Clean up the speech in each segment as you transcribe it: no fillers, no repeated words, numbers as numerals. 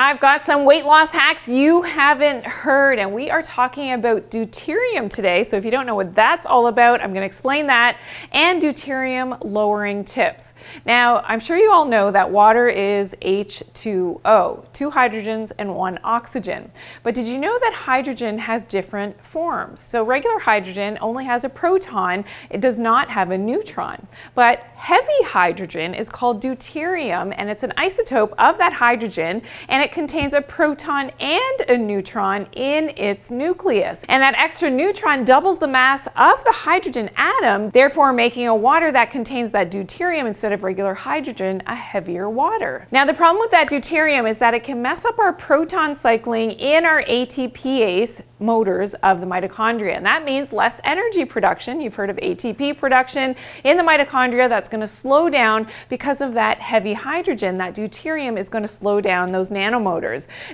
I've got some weight loss hacks you haven't heard, and we are talking about deuterium today. So if you don't know what that's all about, I'm going to explain that, and deuterium lowering tips. Now, I'm sure you all know that water is H2O, 2 hydrogens and 1 oxygen. But did you know that hydrogen has different forms? So regular hydrogen only has a proton, it does not have a neutron. But heavy hydrogen is called deuterium, and it's an isotope of that hydrogen, and it contains a proton and a neutron in its nucleus. And that extra neutron doubles the mass of the hydrogen atom, therefore making a water that contains that deuterium instead of regular hydrogen a heavier water. Now, the problem with that deuterium is that it can mess up our proton cycling in our ATPase motors of the mitochondria, and that means less energy production. You've heard of ATP production in the mitochondria. That's going to slow down because of that heavy hydrogen. That deuterium is going to slow down those nanomotors.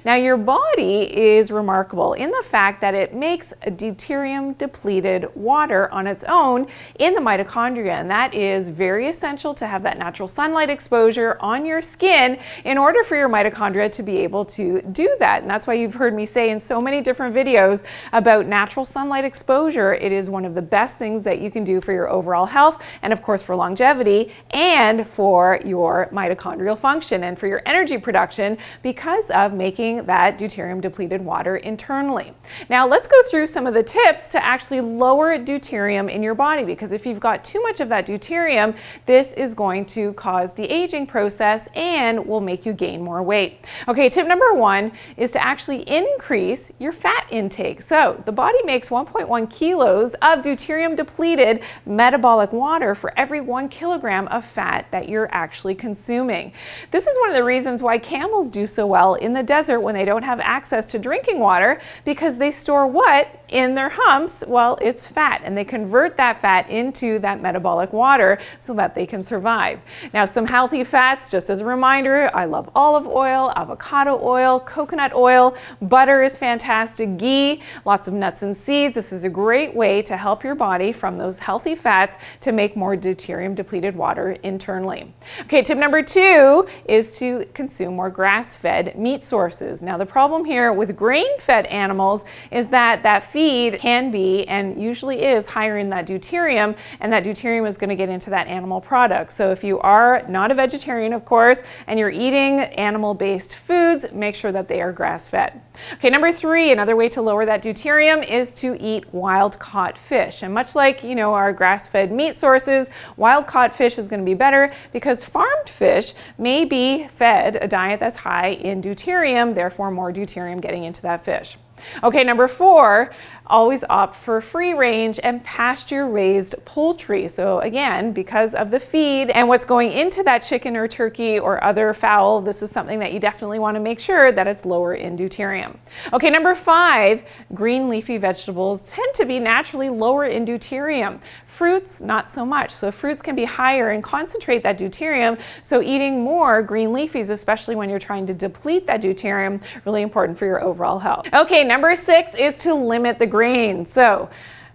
Now, your body is remarkable in the fact that it makes a deuterium depleted water on its own in the mitochondria, and that is very essential to have that natural sunlight exposure on your skin in order for your mitochondria to be able to do that. And that's why you've heard me say in so many different videos about natural sunlight exposure. It is one of the best things that you can do for your overall health, and of course for longevity, and for your mitochondrial function and for your energy production, because of making that deuterium depleted water internally. Now, let's go through some of the tips to actually lower deuterium in your body, because if you've got too much of that deuterium, this is going to cause the aging process and will make you gain more weight. Okay, tip number 1 is to actually increase your fat intake. So the body makes 1.1 kilos of deuterium depleted metabolic water for every 1 kilogram of fat that you're actually consuming. This is one of the reasons why camels do so well in the desert when they don't have access to drinking water, because they store what in their humps? Well, it's fat, and they convert that fat into that metabolic water so that they can survive. Now, some healthy fats, just as a reminder, I love olive oil, avocado oil, coconut oil, butter is fantastic, ghee, lots of nuts and seeds. This is a great way to help your body from those healthy fats to make more deuterium depleted water internally. Okay, tip number 2 is to consume more grass-fed meat sources. Now, the problem here with grain-fed animals is that that feed can be, and usually is, higher in that deuterium, and that deuterium is going to get into that animal product. So if you are not a vegetarian, of course, and you're eating animal-based foods, make sure that they are grass-fed. Okay, number 3, another way to lower that deuterium is to eat wild-caught fish. And much like, you know, our grass-fed meat sources, wild-caught fish is going to be better because farmed fish may be fed a diet that's high in deuterium, therefore more deuterium getting into that fish. Okay, number 4, always opt for free range and pasture raised poultry. So again, because of the feed and what's going into that chicken or turkey or other fowl, this is something that you definitely want to make sure that it's lower in deuterium. Okay, number 5, green leafy vegetables tend to be naturally lower in deuterium. Fruits, not so much. So fruits can be higher and concentrate that deuterium. So eating more green leafies, especially when you're trying to deplete that deuterium, really important for your overall health. Okay, number 6 is to limit the grains. So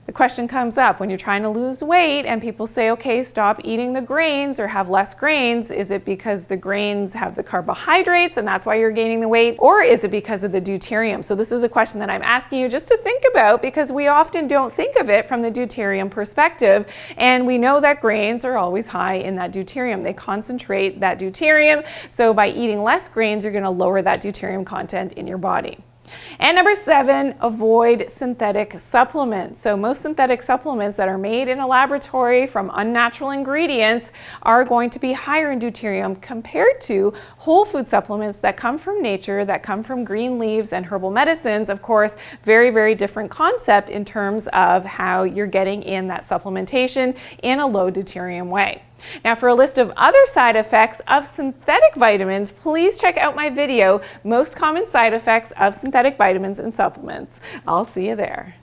the question comes up when you're trying to lose weight and people say, okay, stop eating the grains or have less grains. Is it because the grains have the carbohydrates and that's why you're gaining the weight? Or is it because of the deuterium? So this is a question that I'm asking you just to think about, because we often don't think of it from the deuterium perspective. And we know that grains are always high in that deuterium. They concentrate that deuterium. So by eating less grains, you're going to lower that deuterium content in your body. And number 7, avoid synthetic supplements. So most synthetic supplements that are made in a laboratory from unnatural ingredients are going to be higher in deuterium compared to whole food supplements that come from nature, that come from green leaves and herbal medicines. Of course, very, very different concept in terms of how you're getting in that supplementation in a low deuterium way. Now, for a list of other side effects of synthetic vitamins, please check out my video, Most Common Side Effects of Synthetic Vitamins and Supplements. I'll see you there.